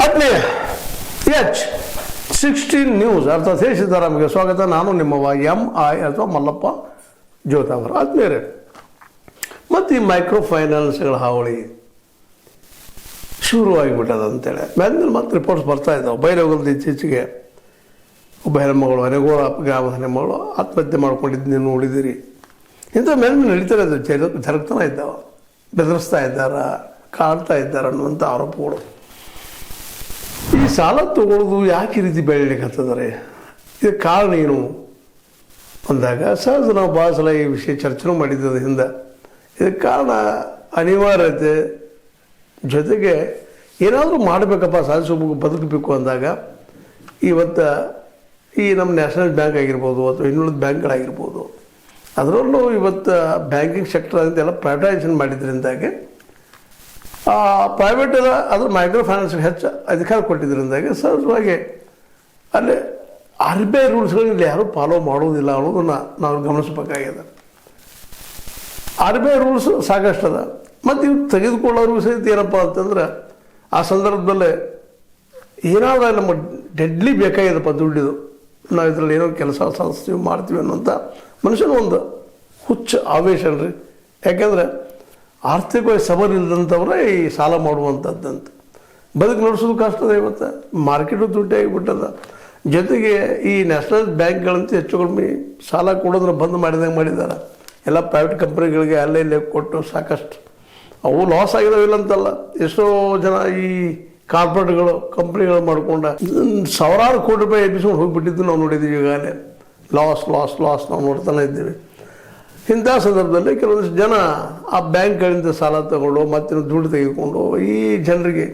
ಆತ್ಮೀಯ H16 news ಅರ್ಥಾತ್ ಹೇ ಸಿದ್ದರಾಮಯ್ಯ ಸ್ವಾಗತ. ನಾನು ನಿಮ್ಮವ MI ಅಥವಾ ಮಲ್ಲಪ್ಪ ಜೋತಾವರ. ಆತ್ಮೀಯರೇ, ಮತ್ತು ಈ ಮೈಕ್ರೋ ಫೈನಾನ್ಸ್ಗಳ ಹಾವಳಿ ಶುರುವಾಗಿಬಿಟ್ಟದ ಅಂತೇಳಿ ಮೇಲೆ ಮತ್ತೆ ರಿಪೋರ್ಟ್ಸ್ ಬರ್ತಾ ಇದ್ದಾವೆ. ಬೈಲಹೊಗಲದ ಇತ್ತೀಚೆಗೆ ಒಬ್ಬ ಹೆಣ್ಮಗಳು ಅನೆಗೋಳ ಗ್ರಾಮದ ಹೆಣ್ಮಗಳು ಆತ್ಮಹತ್ಯೆ ಮಾಡ್ಕೊಂಡಿದ್ದು ನೀವು ನೋಡಿದ್ದೀರಿ. ಇಂಥ ಮೇಲೆ ನಡೀತಾ ಇದ್ದಾವೆ, ಜರುಗ್ತಾನೆ ಇದ್ದಾವೆ, ಬೆದರಿಸ್ತಾ ಇದ್ದಾರ, ಕಾಡ್ತಾ ಇದ್ದಾರೆ ಅನ್ನುವಂಥ ಆರೋಪಗಳು. ಈ ಸಾಲ ತಗೊಳ್ಳೋದು ಯಾಕೆ ಈ ರೀತಿ ಬೆಳೀಲಿಕ್ಕತ್ತದರೆ, ಇದಕ್ಕೆ ಕಾರಣ ಏನು ಅಂದಾಗ ಸಹಜ ನಾವು ಭಾಳ ಸಲ ಈ ವಿಷಯ ಚರ್ಚೆನೂ ಮಾಡಿದ್ದದ ಹಿಂದೆ. ಇದಕ್ಕೆ ಕಾರಣ ಅನಿವಾರ್ಯತೆ ಜೊತೆಗೆ ಏನಾದರೂ ಮಾಡಬೇಕಪ್ಪ, ಸಾಧಿಸಬೇಕು, ಬದುಕಬೇಕು ಅಂದಾಗ ಇವತ್ತು ಈ ನಮ್ಮ ನ್ಯಾಷನಲ್ ಬ್ಯಾಂಕ್ ಆಗಿರ್ಬೋದು ಅಥವಾ ಇನ್ನುಳಿದ ಬ್ಯಾಂಕ್ಗಳಾಗಿರ್ಬೋದು, ಅದರಲ್ಲೂ ಇವತ್ತು ಬ್ಯಾಂಕಿಂಗ್ ಸೆಕ್ಟರ್ ಅಂತೆಲ್ಲ ಪ್ರೈವೇಟೈಸೇಷನ್ ಮಾಡಿದ್ರಿಂದಾಗೆ ಪ್ರೈವೇಟ್ ಎಲ್ಲ ಅದ್ರ ಮೈಕ್ರೋ ಫೈನಾನ್ಸ್ಗೆ ಹೆಚ್ಚು ಅಧಿಕಾರ ಕೊಟ್ಟಿದ್ದರಿಂದಾಗಿ ಸಹಜವಾಗಿ ಅಲ್ಲಿ RBI ರೂಲ್ಸ್ಗಳನ್ನ ಇಲ್ಲಿ ಯಾರೂ ಫಾಲೋ ಮಾಡೋದಿಲ್ಲ ಅನ್ನೋದನ್ನು ನಾವು ಗಮನಿಸಬೇಕಾಗಿದೆ. RBI ರೂಲ್ಸ್ ಸಾಕಷ್ಟು ಅದ. ಮತ್ತು ಇವು ತೆಗೆದುಕೊಳ್ಳೋರು ಸಹಿತ ಏನಪ್ಪ ಅಂತಂದ್ರೆ ಆ ಸಂದರ್ಭದಲ್ಲೇ ಏನಾದರೂ ನಮ್ಮ ಡೆಡ್ಲಿ ಬೇಕಾಗಿದೆಪ್ಪ ದುಡ್ಡಿದು, ನಾವು ಇದರಲ್ಲಿ ಏನೋ ಕೆಲಸ ಸಾಧಿಸ್ತೀವಿ ಮಾಡ್ತೀವಿ ಅನ್ನೋಂಥ ಮನುಷ್ಯನ ಒಂದು ಹುಚ್ಚ ಆವೇಶ ರೀ. ಯಾಕೆಂದರೆ ಆರ್ಥಿಕವಾಗಿ ಸಬಲ ಇಲ್ಲದಂಥವ್ರೆ ಈ ಸಾಲ ಮಾಡುವಂಥದ್ದಂತ ಬದುಕು ನಡೆಸೋದು ಕಷ್ಟದ. ಇವತ್ತು ಮಾರ್ಕೆಟು ದುಡ್ಡೇ ಆಗಿಬಿಟ್ಟದ. ಜೊತೆಗೆ ಈ ನ್ಯಾಷನಲ್ ಬ್ಯಾಂಕ್ಗಳಂತೂ ಹೆಚ್ಚು ಕಡಿಮೆ ಸಾಲ ಕೊಡೋದನ್ನ ಬಂದ್ ಮಾಡಿದಂಗೆ ಮಾಡಿದ್ದಾರೆ. ಎಲ್ಲ ಪ್ರೈವೇಟ್ ಕಂಪ್ನಿಗಳಿಗೆ ಅಲ್ಲೇ ಇಲ್ಲೇ ಕೊಟ್ಟು ಸಾಕಷ್ಟು ಅವು ಲಾಸ್ ಆಗಿದಾವಿಲ್ಲ ಅಂತಲ್ಲ, ಎಷ್ಟೋ ಜನ ಈ ಕಾರ್ಪೊರೇಟ್ಗಳು ಕಂಪ್ನಿಗಳು ಮಾಡ್ಕೊಂಡು ಸಾವಿರಾರು ಕೋಟಿ ರೂಪಾಯಿ ಎಬ್ಬಿಸ್ಕೊಂಡು ಹೋಗಿಬಿಟ್ಟಿದ್ದು ನಾವು ನೋಡಿದ್ದೀವಿ. ಈಗಾಗಲೇ ಲಾಸ್ ನಾವು ನೋಡ್ತಾನೆ ಇದ್ದೀವಿ. ಇಂಥ ಸಂದರ್ಭದಲ್ಲಿ ಕೆಲವೊಂದಿಷ್ಟು ಜನ ಆ ಬ್ಯಾಂಕ್ಗಳಿಂದ ಸಾಲ ತಗೊಂಡು ಮತ್ತೆ ದುಡ್ಡು ತೆಗೆದುಕೊಂಡು ಈ ಜನರಿಗೆ,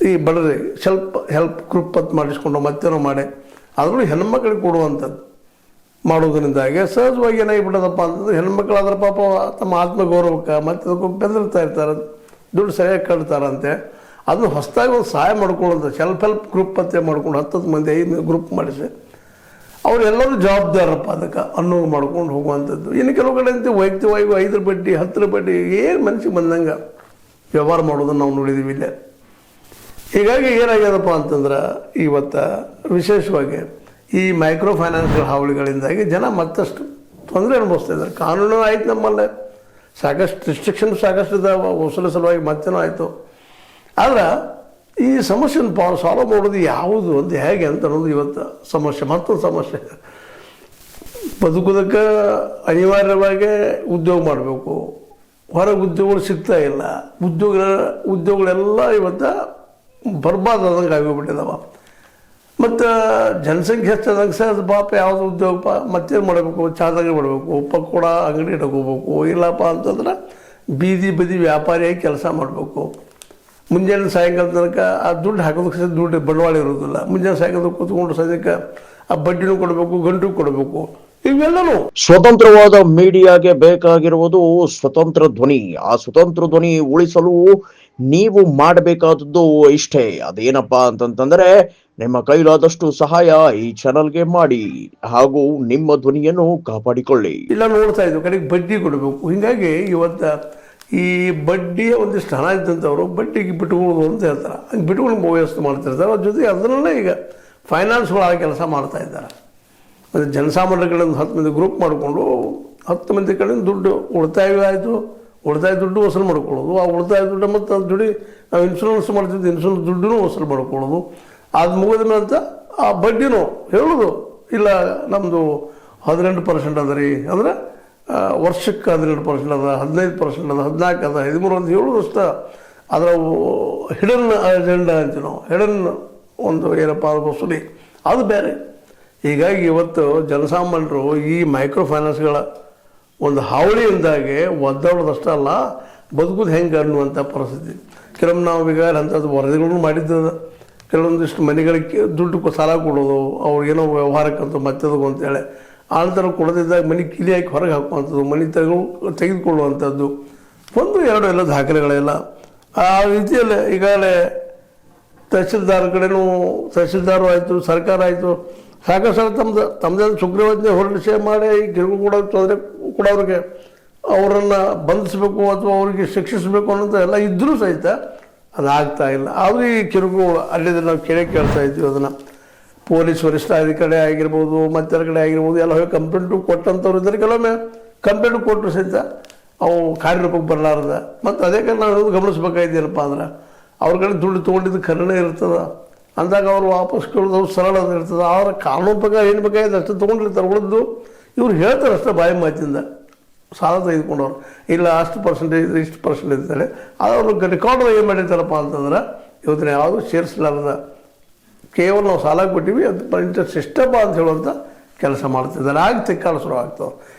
ಈ ಬಡವರಿಗೆ ಸ್ವಲ್ಪ ಹೆಲ್ಪ್ ಗ್ರೂಪ್ ಅಂತ ಮಾಡಿಸ್ಕೊಂಡು ಮತ್ತೇನೋ ಮಾಡಿ ಅದರಲ್ಲೂ ಹೆಣ್ಮಕ್ಳಿಗೆ ಕೊಡುವಂಥದ್ದು ಮಾಡೋದ್ರಿಂದಾಗೆ ಸಹಜವಾಗಿ ಏನಾಗಿಬಿಟ್ಟದಪ್ಪ ಅಂತಂದ್ರೆ ಹೆಣ್ಮಕ್ಳಾದ್ರೆ ಪಾಪ ತಮ್ಮ ಆತ್ಮಗೌರವಕ್ಕೆ ಮತ್ತೆ ಅದಕ್ಕೂ ಬೆದರ್ತಾ ಇರ್ತಾರೆ, ದುಡ್ಡು ಸರಿಯಾಗಿ ಕಟ್ತಾರಂತೆ. ಅದನ್ನು ಹೊಸದಾಗಿ ಒಂದು ಸಹಾಯ ಮಾಡ್ಕೊಳ್ಳೋದು ಸೆಲ್ಫ್ ಹೆಲ್ಪ್ ಗ್ರೂಪ್ ಅಂತ ಮಾಡ್ಕೊಂಡು 10 ಮಂದಿ 5 ಗ್ರೂಪ್ ಮಾಡಿಸಿ ಅವರೆಲ್ಲರೂ ಜವಾಬ್ದಾರಪ್ಪ ಅದಕ್ಕೆ ಅನ್ನೋ ಮಾಡ್ಕೊಂಡು ಹೋಗುವಂಥದ್ದು. ಇನ್ನು ಕೆಲವು ಕಡೆ ಅಂತ ವೈಯಕ್ತಿಕವಾಗಿ 5 ಬಡ್ಡಿ 10 ಬಡ್ಡಿ ಏನು ಮನಸ್ಸಿಗೆ ಬಂದಂಗೆ ವ್ಯವಹಾರ ಮಾಡೋದನ್ನು ನಾವು ನೋಡಿದ್ದೀವಿ ಇಲ್ಲೇ. ಹೀಗಾಗಿ ಏನಾಗ್ಯದಪ್ಪ ಅಂತಂದ್ರೆ ಇವತ್ತು ವಿಶೇಷವಾಗಿ ಈ ಮೈಕ್ರೋ ಫೈನಾನ್ಸ್ಗಳ ಹಾವಳಿಗಳಿಂದಾಗಿ ಜನ ಮತ್ತಷ್ಟು ತೊಂದರೆ ಅನುಭವಿಸ್ತಾ ಇದ್ದಾರೆ. ಕಾನೂನು ಆಯ್ತು, ನಮ್ಮಲ್ಲೇ ಸಾಕಷ್ಟು ರಿಸ್ಟ್ರಿಕ್ಷನ್ ಸಾಕಷ್ಟು ಇದ್ದಾವೆ, ವಸೂಲಿ ಸಲುವಾಗಿ ಮತ್ತೇನೋ ಆಯಿತು. ಆದ್ರೆ ಈ ಸಮಸ್ಯೆನ ಸಾಲ್ವ್ ಮಾಡೋದು ಯಾವುದು ಅಂತ ಹೇಗೆ ಅಂತ ಅನ್ನೋದು ಇವತ್ತು ಸಮಸ್ಯೆ. ಮತ್ತೊಂದು ಸಮಸ್ಯೆ, ಬದುಕೋದಕ್ಕೆ ಅನಿವಾರ್ಯವಾಗಿ ಉದ್ಯೋಗ ಮಾಡಬೇಕು, ಹೊರಗೆ ಉದ್ಯೋಗಗಳು ಸಿಗ್ತಾ ಇಲ್ಲ, ಉದ್ಯೋಗಗಳೆಲ್ಲ ಇವತ್ತು ಬರ್ಬಾದಂಗೆ ಆಗೋಗ್ಬಿಟ್ಟಿದಾವ. ಮತ್ತು ಜನಸಂಖ್ಯೆ ಹೆಚ್ಚಾದಂಗೆ ಸಹ ಪಾಪ ಯಾವುದು ಉದ್ಯೋಗ ಮತ್ತೇನು ಮಾಡಬೇಕು, ಚಾದಂಗಡಿ ಮಾಡಬೇಕು, ಪಕೋಡ ಅಂಗಡಿ ಇಟ್ಕೋಬೇಕು, ಇಲ್ಲಪ್ಪ ಅಂತಂದ್ರೆ ಬೀದಿ ಬದಿ ವ್ಯಾಪಾರಿಯಾಗಿ ಕೆಲಸ ಮಾಡಬೇಕು. ಮುಂಜಾನೆ ಸಾಯಂಕಾಲ ತನಕ ಆ ದುಡ್ಡು ಹಾಕೋದಕ್ಕೆ ದುಡ್ಡು ಬಂಡವಾಳ ಇರೋದಿಲ್ಲ. ಮುಂಜಾನೆ ಸಾಯಂಕಾಲ ಕೂತ್ಕೊಂಡು ಸದ್ಯಕ್ಕೆ ಆ ಬಡ್ಡಿನೂ ಕೊಡಬೇಕು, ಗಂಟು ಕೊಡಬೇಕು, ಇವೆಲ್ಲನೂ. ಸ್ವತಂತ್ರವಾದ ಮೀಡಿಯಾಗೆ ಬೇಕಾಗಿರುವುದು ಸ್ವತಂತ್ರ ಧ್ವನಿ. ಆ ಸ್ವತಂತ್ರ ಧ್ವನಿ ಉಳಿಸಲು ನೀವು ಮಾಡಬೇಕಾದದ್ದು ಇಷ್ಟೇ. ಅದೇನಪ್ಪಾ ಅಂತಂತಂದ್ರೆ ನಿಮ್ಮ ಕೈಲಾದಷ್ಟು ಸಹಾಯ ಈ ಚಾನಲ್ಗೆ ಮಾಡಿ ಹಾಗೂ ನಿಮ್ಮ ಧ್ವನಿಯನ್ನು ಕಾಪಾಡಿಕೊಳ್ಳಿ. ಇಲ್ಲ ನೋಡ್ತಾ ಇದ್ವು ಕಡೆಗೆ ಬಡ್ಡಿ ಕೊಡಬೇಕು. ಹೀಗಾಗಿ ಇವತ್ತು ಈ ಬಡ್ಡಿಯ ಒಂದಿಷ್ಟು ಹಣ ಇದ್ದಂಥವ್ರು ಬಡ್ಡಿಗೆ ಬಿಟ್ಕೊಳ್ಳೋದು ಅಂತ ಹೇಳ್ತಾರೆ. ಹಂಗೆ ಬಿಟ್ಕೊಂಡು ವ್ಯವಸ್ಥೆ ಮಾಡ್ತಿರ್ತಾರೆ. ಅದ್ರ ಜೊತೆಗೆ ಅದರಲ್ಲೇ ಈಗ ಫೈನಾನ್ಸ್ಗಳ ಕೆಲಸ ಮಾಡ್ತಾ ಇದ್ದಾರೆ. ಮತ್ತು ಜನಸಾಮಾನ್ಯರ ಕಡೆಯಿಂದ 10 ಮಂದಿ ಗ್ರೂಪ್ ಮಾಡಿಕೊಂಡು 10 ಮಂದಿ ಕಡೆಯಿಂದ ದುಡ್ಡು ಉಳಿತಾಯ ಆಯಿತು, ಉಳಿತಾಯ ದುಡ್ಡು ವಸೂಲು ಮಾಡ್ಕೊಳ್ಳೋದು. ಆ ಉಳಿತಾಯ ದುಡ್ಡು ಮತ್ತು ಅದು ದುಡ್ಡು ನಾವು ಇನ್ಶೂರೆನ್ಸ್ ಮಾಡ್ತಿದ್ದು ಇನ್ಶೂರೆನ್ಸ್ ದುಡ್ಡೂ ವಸೂಲು ಮಾಡ್ಕೊಳ್ಳೋದು. ಅದು ಮುಗಿದ ಮೇಲೆ ಆ ಬಡ್ಡಿನೂ ಹೇಳೋದು ಇಲ್ಲ ನಮ್ಮದು 18% ಅದ ರೀ, ಅಂದರೆ ವರ್ಷಕ್ಕೆ 18% ಅದ, 15% ಅದ, 14 ಅದ, 13 ಅಂತ ಹೇಳೋದು ಅಷ್ಟ. ಅದರ ಹಿಡನ್ ಅಜೆಂಡಾ ಅಂತೀವಿ ನಾವು, ಹಿಡನ್ ಒಂದು ಏನಪ್ಪ ವಸೂಲಿ ಅದು ಬೇರೆ. ಹೀಗಾಗಿ ಇವತ್ತು ಜನಸಾಮಾನ್ಯರು ಈ ಮೈಕ್ರೋ ಫೈನಾನ್ಸ್ಗಳ ಒಂದು ಹಾವಳಿಯಿಂದಾಗಿ ಒದ್ದಾಡೋದಷ್ಟೇ ಅಲ್ಲ, ಬದುಕೋದು ಹೆಂಗೆ ಅನ್ನುವಂಥ ಪರಿಸ್ಥಿತಿ. ಕೆಲವೊಮ್ಮೆ ನಾವು ಈಗ ಅಂಥದ್ದು ವರದಿಗಳನ್ನು ಮಾಡಿದ್ದದ. ಕೆಲವೊಂದಿಷ್ಟು ಮನೆಗಳಿಗೆ ದುಡ್ಡು ಸಾಲ ಕೊಡೋದು, ಅವ್ರಿಗೇನೋ ವ್ಯವಹಾರಕ್ಕಂತ ಮತ್ತದವು ಅಂತೇಳಿ ಆನಂತರ ಕೊಡದಿದ್ದಾಗ ಮನೆ ಕಿಲಿ ಹಾಕಿ ಹೊರಗೆ ಹಾಕುವಂಥದ್ದು, ಮನೆ ತೆಗೆದುಕೊಳ್ಳುವಂಥದ್ದು 1, 2 ಎಲ್ಲ ದಾಖಲೆಗಳೆಲ್ಲ ಆ ರೀತಿಯಲ್ಲೇ ಈಗಾಗಲೇ ತಹಸೀಲ್ದಾರ್ ಕಡೆನೂ, ತಹಸೀಲ್ದಾರು ಆಯಿತು, ಸರ್ಕಾರ ಆಯಿತು, ಸಾಕಷ್ಟು ತಮ್ಮದೇ ಸುಗ್ರೀವಾಜ್ಞೆ ಹೊರಡಿಸಿ ಮಾಡಿ ಗಿರುಗು ತೊಂದರೆ ಕೊಡೋರಿಗೆ ಅವರನ್ನು ಬಂಧಿಸಬೇಕು ಅಥವಾ ಅವರಿಗೆ ಶಿಕ್ಷಿಸಬೇಕು ಅನ್ನೋದು ಎಲ್ಲ ಇದ್ದರೂ ಸಹಿತ ಅದಾಗ್ತಾ ಇಲ್ಲ. ಆದರೂ ಈ ಕಿರುಕುಳ ಅಲ್ಲಿದ್ರೆ ನಾವು ಕೇಳ್ತಾ ಇದ್ವಿ ಅದನ್ನು. ಪೊಲೀಸ್ ವರಿಷ್ಠಾಧಿಕಾರಿ ಆಗಿರ್ಬೋದು, ಮತ್ತರ ಕಡೆ ಆಗಿರ್ಬೋದು, ಎಲ್ಲ ಹೋಗಿ ಕಂಪ್ಲೇಂಟು ಕೊಟ್ಟಂಥವ್ರು ಇದ್ದಾರೆ. ಕೆಲವೊಮ್ಮೆ ಕಂಪ್ಲೇಂಟ್ ಕೊಟ್ಟರು ಸಹಿತ ಅವು ಕಾರ್ಯರೂಪಕ್ಕೆ ಬರಲಾರ್ದ. ಮತ್ತು ಅದೇ ಕಾರಣ ನಾವು ಗಮನಿಸ್ಬೇಕಾಯ್ತೇನಪ್ಪ ಅಂದ್ರೆ ಅವ್ರ ಕಡೆ ದುಡ್ಡು ತೊಗೊಂಡಿದ್ದು ಕರೆನೇ ಇರ್ತದೆ. ಅಂದಾಗ ಅವ್ರು ವಾಪಸ್ ಕೇಳೋದು ಸರಳ ಇರ್ತದೆ. ಅವರ ಕಾನೂನು ಪ್ರಕಾರ ಏನು ಬೇಕಾಗಿದೆ ಅಷ್ಟು ತೊಗೊಂಡಿರ್ತಾರೆ. ಉಳಿದು ಇವ್ರು ಹೇಳ್ತಾರೆ ಅಷ್ಟೇ ಬಾಯಿ ಮಾತಿಂದ ಸಾಲ ತೆಗೆದುಕೊಂಡವ್ರು, ಇಲ್ಲ ಅಷ್ಟು ಪರ್ಸೆಂಟೇಜ್ ಇಷ್ಟು ಪರ್ಸೆಂಟೇಜ್ ಇರ್ತಾರೆ. ಅವರು ರೆಕಾರ್ಡ್ ಏನು ಮಾಡಿರ್ತಾರಪ್ಪ ಅಂತಂದ್ರೆ ಇವತ್ತಿನ ಯಾವುದೂ ಸೇರಿಸಲಾರದ ಕೇವಲ ನಾವು ಸಾಲ ಕೊಟ್ಟಿವಿ ಅದು ಇಂಟ್ರೆಸ್ಟ್ ಎಷ್ಟಪ್ಪ ಅಂತ ಹೇಳುವಂಥ ಕೆಲಸ ಮಾಡ್ತಿದ್ದಾರೆ. ಆಗ ತಿಕ್ಕಾಳು ಶುರು ಆಗ್ತಾವೆ.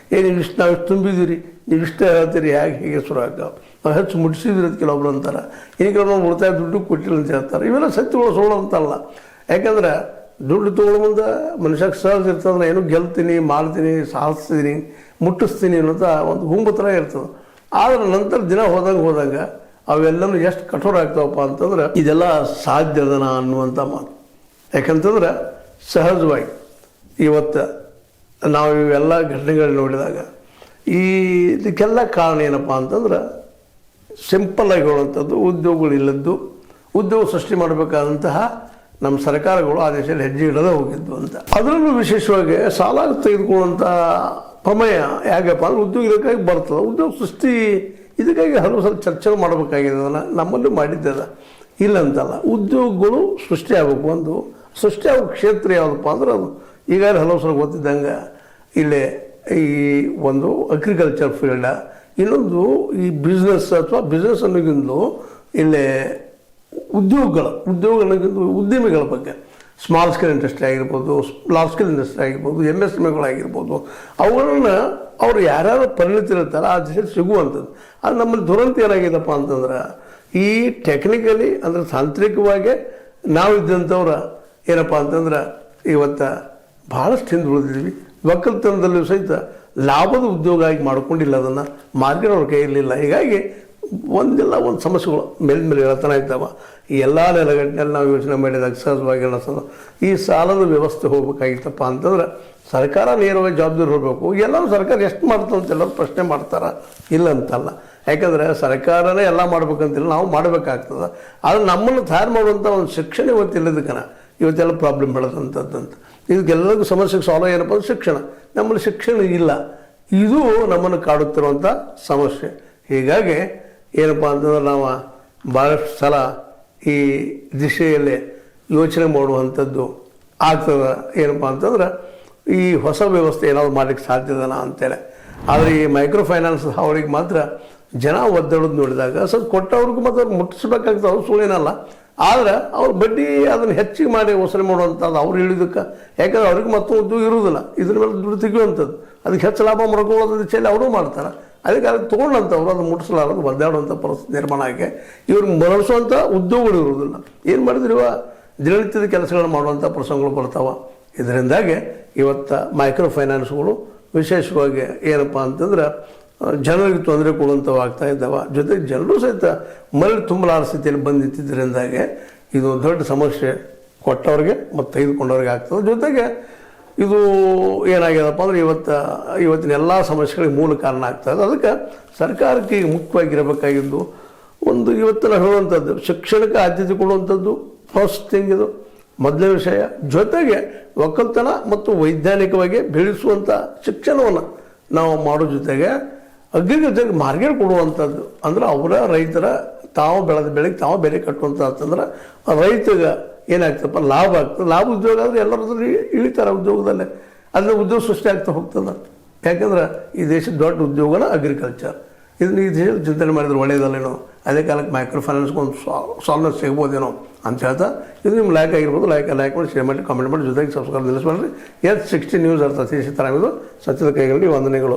ನೀವು ಇಷ್ಟು ತುಂಬಿದ್ದೀರಿ, ನೀವು ಇಷ್ಟೇ ಹೇಳ್ತೀರಿ, ಹೇಗೆ ಶುರು ಆಗ್ತಾವೆ. ನಾವು ಹೆಚ್ಚು ಮುಟ್ಟಿಸಿದ್ರಿ ಅಂತ ಕೆಲವೊಬ್ರು ಅಂತಾರೆ. ಇನ್ನು ಕೆಲವೊಬ್ರು ಉಳಿತಾಯ ದುಡ್ಡು ಕೊಟ್ಟಿಲ್ಲ ಅಂತ ಹೇಳ್ತಾರೆ. ಇವೆಲ್ಲ ಸತ್ಯಗಳು ಸುಳ್ಳು ಅಂತಲ್ಲ. ಯಾಕಂದ್ರೆ ದುಡ್ಡು ತೊಗೊಳ್ಳೋ ಮುಂದೆ ಮನುಷ್ಯಕ್ಕೆ ಸಹಜ ಇರ್ತದೆ. ಏನೋ ಗೆಲ್ತೀನಿ, ಮಾಡ್ತೀನಿ, ಸಾಧಿಸ್ತೀನಿ, ಮುಟ್ಟಿಸ್ತೀನಿ ಅನ್ನೋಂಥ ಒಂದು ಗುಂಬು ಥರ ಇರ್ತದೆ. ಆದರೆ ನಂತರ ದಿನ ಹೋದಂಗೆ ಅವೆಲ್ಲನೂ ಎಷ್ಟು ಕಠೋರ ಆಗ್ತಾವಪ್ಪ ಅಂತಂದ್ರೆ ಇದೆಲ್ಲ ಸಾಧ್ಯದನ ಅನ್ನುವಂಥ ಮಾತು. ಯಾಕಂತಂದ್ರೆ ಸಹಜವಾಗಿ ಇವತ್ತು ನಾವು ಇವೆಲ್ಲ ಘಟನೆಗಳು ನೋಡಿದಾಗ ಇದಕ್ಕೆಲ್ಲ ಕಾರಣ ಏನಪ್ಪ ಅಂತಂದ್ರೆ ಸಿಂಪಲ್ಲಾಗಿ ಹೇಳುವಂಥದ್ದು ಉದ್ಯೋಗಗಳಿಲ್ಲದ್ದು, ಉದ್ಯೋಗ ಸೃಷ್ಟಿ ಮಾಡಬೇಕಾದಂತಹ ನಮ್ಮ ಸರ್ಕಾರಗಳು ಆ ದೇಶದಲ್ಲಿ ಹೆಜ್ಜೆ ಇಡದೇ ಹೋಗಿದ್ದು ಅಂತ. ಅದರಲ್ಲೂ ವಿಶೇಷವಾಗಿ ಸಾಲ ತೆಗೆದುಕೊಳ್ಳುವಂಥ ಪ್ರಮೇಯ ಯಾಕಪ್ಪ ಅಂದ್ರೆ ಉದ್ಯೋಗ ಇದಕ್ಕಾಗಿ ಬರ್ತದೆ. ಉದ್ಯೋಗ ಸೃಷ್ಟಿ ಇದಕ್ಕಾಗಿ ಹಲವು ಸಲ ಚರ್ಚೆ ಮಾಡಬೇಕಾಗಿದೆ. ಅದನ್ನು ನಮ್ಮಲ್ಲೂ ಮಾಡಿದ್ದದ ಇಲ್ಲ ಅಂತಲ್ಲ. ಉದ್ಯೋಗಗಳು ಸೃಷ್ಟಿ ಆಗಬೇಕು. ಒಂದು ಸೃಷ್ಟಿಯಾಗೋ ಕ್ಷೇತ್ರ ಯಾವುದಪ್ಪ ಅಂದ್ರೆ ಅದು ಈಗಾಗಲೇ ಹಲವು ಸಲ ಗೊತ್ತಿದ್ದಂಗೆ ಇಲ್ಲೇ ಈ ಒಂದು ಅಗ್ರಿಕಲ್ಚರ್ ಫೀಲ್ಡ, ಇನ್ನೊಂದು ಈ ಬಿಸ್ನೆಸ್ ಅಥವಾ ಬಿಸ್ನೆಸ್ ಅನ್ನೋಕ್ಕಿಂತಲೂ ಇಲ್ಲೇ ಉದ್ಯೋಗಗಳಿಗಿಂತ ಉದ್ಯಮಿಗಳ ಬಗ್ಗೆ ಸ್ಮಾಲ್ ಸ್ಕೇಲ್ ಇಂಡಸ್ಟ್ರಿ ಆಗಿರ್ಬೋದು, ಲಾರ್ಜ್ ಸ್ಕೇಲ್ ಇಂಡಸ್ಟ್ರಿ ಆಗಿರ್ಬೋದು, MSMEಗಳಾಗಿರ್ಬೋದು, ಅವುಗಳನ್ನು ಅವರು ಯಾರ್ಯಾರು ಪರಿಣಿತಿರ್ತಾರೆ ಆ ದೇಶದಲ್ಲಿ ಸಿಗುವಂಥದ್ದು. ಅದು ನಮ್ಮಲ್ಲಿ ದುರಂತ ಏನಾಗಿದೆಪ್ಪ ಅಂತಂದ್ರೆ ಈ ಟೆಕ್ನಿಕಲಿ ಅಂದರೆ ತಾಂತ್ರಿಕವಾಗಿ ನಾವು ಇದ್ದಂಥವ್ರು ಏನಪ್ಪ ಅಂತಂದ್ರೆ ಇವತ್ತು ಭಾಳಷ್ಟು ಹಿಂದೆ ಉಳಿದಿದ್ವಿ. ಒಕ್ಕಲ್ತನದಲ್ಲೂ ಸಹಿತ ಲಾಭದ ಉದ್ಯೋಗ ಆಗಿ ಮಾಡ್ಕೊಂಡಿಲ್ಲ, ಅದನ್ನು ಮಾರ್ಕೆಟ್ ಅವ್ರ ಕೈಯಲ್ಲಿಲ್ಲ. ಹೀಗಾಗಿ ಒಂದಿಲ್ಲ ಒಂದು ಸಮಸ್ಯೆಗಳು ಮೇಲೆ ಹೇಳ್ತಾನೆ ಇದ್ದಾವೆ. ಈ ಎಲ್ಲ ನೆಲಗಟ್ಟಿನಲ್ಲಿ ನಾವು ಯೋಚನೆ ಮಾಡಿದಾಗ ಸಹಜವಾಗಿ ಅನಿಸೋದು ಈ ಸಾಲದ ವ್ಯವಸ್ಥೆ ಹೋಗ್ಬೇಕಾಗಿತ್ತಪ್ಪ ಅಂತಂದ್ರೆ ಸರ್ಕಾರ ನೇರವಾಗಿ ಜವಾಬ್ದಾರಿ ಹೋಗಬೇಕು. ಎಲ್ಲರೂ ಸರ್ಕಾರ ಎಷ್ಟು ಮಾಡ್ತಂತ ಎಲ್ಲರೂ ಪ್ರಶ್ನೆ ಮಾಡ್ತಾರೆ, ಇಲ್ಲ ಅಂತಲ್ಲ. ಯಾಕಂದರೆ ಸರ್ಕಾರನೇ ಎಲ್ಲ ಮಾಡ್ಬೇಕಂತಿಲ್ಲ, ನಾವು ಮಾಡಬೇಕಾಗ್ತದೆ. ಆದರೆ ನಮ್ಮನ್ನು ತಯಾರು ಮಾಡುವಂಥ ಒಂದು ಶಿಕ್ಷಣ ಇವತ್ತಿಲ್ಲದಕ್ಕನ ಇವತ್ತೆಲ್ಲ ಪ್ರಾಬ್ಲಮ್ ಬೆಳೆದಂಥದ್ದಂತ. ಇದಕ್ಕೆಲ್ಲರಿಗೂ ಸಮಸ್ಯೆಗೆ ಸಾಲ್ವ್ ಏನಪ್ಪ ಅಂದ್ರೆ ಶಿಕ್ಷಣ. ನಮ್ಮಲ್ಲಿ ಶಿಕ್ಷಣ ಇಲ್ಲ, ಇದು ನಮ್ಮನ್ನು ಕಾಡುತ್ತಿರುವಂಥ ಸಮಸ್ಯೆ. ಹೀಗಾಗಿ ಏನಪ್ಪ ಅಂತಂದ್ರೆ ನಾವು ಭಾಳಷ್ಟು ಸಲ ಈ ದಿಶೆಯಲ್ಲಿ ಯೋಚನೆ ಮಾಡುವಂಥದ್ದು ಆಗ್ತದೆ. ಏನಪ್ಪ ಅಂತಂದ್ರೆ ಈ ಹೊಸ ವ್ಯವಸ್ಥೆ ಏನಾದ್ರು ಮಾಡಲಿಕ್ಕೆ ಸಾಧ್ಯದನ ಅಂತೇಳಿ. ಆದರೆ ಈ ಮೈಕ್ರೋ ಫೈನಾನ್ಸ್ ಅವ್ರಿಗೆ ಮಾತ್ರ ಜನ ಒದ್ದಾಡೋದು ನೋಡಿದಾಗ ಸ್ವಲ್ಪ ಕೊಟ್ಟವ್ರಿಗೂ ಮತ್ತು ಅವ್ರಿಗೆ ಮುಟ್ಟಿಸ್ಬೇಕಾಗ್ತದೆ, ಅವ್ರು ಸುಳ್ಳೇನಲ್ಲ. ಆದರೆ ಅವ್ರು ಬಡ್ಡಿ ಅದನ್ನು ಹೆಚ್ಚಿಗೆ ಮಾಡಿ ವಸೂಲಿ ಮಾಡುವಂಥದ್ದು ಅವ್ರು ಹೇಳಿದ್ದಕ್ಕೆ. ಯಾಕಂದ್ರೆ ಅವ್ರಿಗೆ ಮತ್ತೊಂದು ಉದ್ಯೋಗ ಇರುವುದಿಲ್ಲ, ಇದ್ರ ಮೇಲೆ ದುಡ್ಡು ತೆಗೆಯುವಂಥದ್ದು, ಅದಕ್ಕೆ ಹೆಚ್ಚು ಲಾಭ ಮಾಡ್ಕೊಳ್ಳೋದು ಚೆಲ್ಲಿ ಅವರೂ ಮಾಡ್ತಾರೆ. ಅದಕ್ಕೆ ತೊಗೊಂಡಂಥವ್ರು ಅದು ಮುಟ್ಟಿಸಲಾರದು ಒದ್ದಾಡುವಂಥ ಪರಿಸ್ಥಿತಿ ನಿರ್ಮಾಣ ಆಗಿ ಇವ್ರಿಗೆ ಮರಳಿಸುವಂಥ ಉದ್ಯೋಗಗಳು ಇರುವುದಿಲ್ಲ. ಏನು ಮಾಡಿದ್ರು ಇವ ದಿನನಿತ್ಯದ ಕೆಲಸಗಳನ್ನು ಮಾಡುವಂಥ ಪ್ರಸಂಗಗಳು ಬರ್ತಾವೆ. ಇದರಿಂದಾಗಿ ಇವತ್ತು ಮೈಕ್ರೋ ಫೈನಾನ್ಸ್ಗಳು ವಿಶೇಷವಾಗಿ ಏನಪ್ಪ ಅಂತಂದ್ರೆ ಜನರಿಗೆ ತೊಂದರೆ ಕೊಡುವಂಥವು ಆಗ್ತಾ ಇದ್ದಾವೆ. ಜೊತೆಗೆ ಜನರು ಸಹಿತ ಮರಳಿ ತುಂಬಲಾರ ಸ್ಥಿತಿಯಲ್ಲಿ ಬಂದು ನಿಂತಿದ್ದರಿಂದಾಗೆ ಇದು ದೊಡ್ಡ ಸಮಸ್ಯೆ ಕೊಟ್ಟವ್ರಿಗೆ ಮತ್ತು ತೆಗೆದುಕೊಂಡವ್ರಿಗೆ ಆಗ್ತದೆ. ಜೊತೆಗೆ ಇದು ಏನಾಗ್ಯದಪ್ಪ ಅಂದರೆ ಇವತ್ತಿನ ಎಲ್ಲ ಸಮಸ್ಯೆಗಳಿಗೆ ಮೂಲ ಕಾರಣ ಆಗ್ತದೆ. ಅದಕ್ಕೆ ಸರ್ಕಾರಕ್ಕೆ ಈಗ ಮುಖ್ಯವಾಗಿರಬೇಕಾಗಿದ್ದು ಒಂದು ಇವತ್ತು ನಾವು ಹೇಳುವಂಥದ್ದು ಶಿಕ್ಷಣಕ್ಕೆ ಆದ್ಯತೆ ಕೊಡುವಂಥದ್ದು ಫಸ್ಟ್ ಥಿಂಗ್, ಇದು ಮೊದಲನೇ ವಿಷಯ. ಜೊತೆಗೆ ಒಕ್ಕಲ್ತನ ಮತ್ತು ವೈಜ್ಞಾನಿಕವಾಗಿ ಬೆಳೆಸುವಂಥ ಶಿಕ್ಷಣವನ್ನು ನಾವು ಮಾಡೋ ಜೊತೆಗೆ ಅಗ್ರಿಕಲ್ಚರ್ಗೆ ಮಾರ್ಕೆಟ್ ಕೊಡುವಂಥದ್ದು. ಅಂದರೆ ಅವರ ರೈತರ ತಾವು ಬೆಳೆದ ಬೆಳೆಗೆ ತಾವು ಬೆಲೆ ಕಟ್ಟುವಂಥ ಅಂತಂದ್ರೆ ರೈತಗೆ ಏನಾಗ್ತಪ್ಪ ಲಾಭ ಆಗ್ತದೆ. ಲಾಭ ಉದ್ಯೋಗ ಆದರೆ ಎಲ್ಲರದ್ದು ಇಳಿತಾರೆ ಉದ್ಯೋಗದಲ್ಲೇ, ಅದನ್ನ ಉದ್ಯೋಗ ಸೃಷ್ಟಿ ಆಗ್ತಾ ಹೋಗ್ತದೆ. ಯಾಕಂದ್ರೆ ಈ ದೇಶದ ದೊಡ್ಡ ಉದ್ಯೋಗನ ಅಗ್ರಿಕಲ್ಚರ್. ಇದನ್ನ ಈ ದೇಶದ ಚಿಂತನೆ ಮಾಡಿದ್ರೆ ಒಳ್ಳೆಯದಲ್ಲೇನೋ, ಅದೇ ಕಾಲಕ್ಕೆ ಮೈಕ್ರೋ ಫೈನಾನ್ಸ್ಗೆ ಒಂದು ಸಾಲ್ವ್ನೆಸ್ ಸಿಗ್ಬೋದೇನೋ ಅಂತ ಹೇಳ್ತಾ ಇದು ನಿಮ್ಮ ಲೈಕ್ ಆಗಿರ್ಬೋದು. ಲೈಕ್ ಮಾಡಿ, ಶೇರ್ ಮಾಡಿ, ಕಾಮೆಂಟ್ ಮಾಡಿ, ಜೊತೆಗೆ ಸಬ್ಸ್ಕ್ರೈಬ್ ನಿಲ್ಲಿಸ್ಬೇಡ್ರಿ. S60 ನ್ಯೂಸ್ ಅರ್ಥ ಸೀತಾರಾಮಿದು ಸತ್ಯದ ಕೈಗಳಲ್ಲಿ ವಂದನೆಗಳು.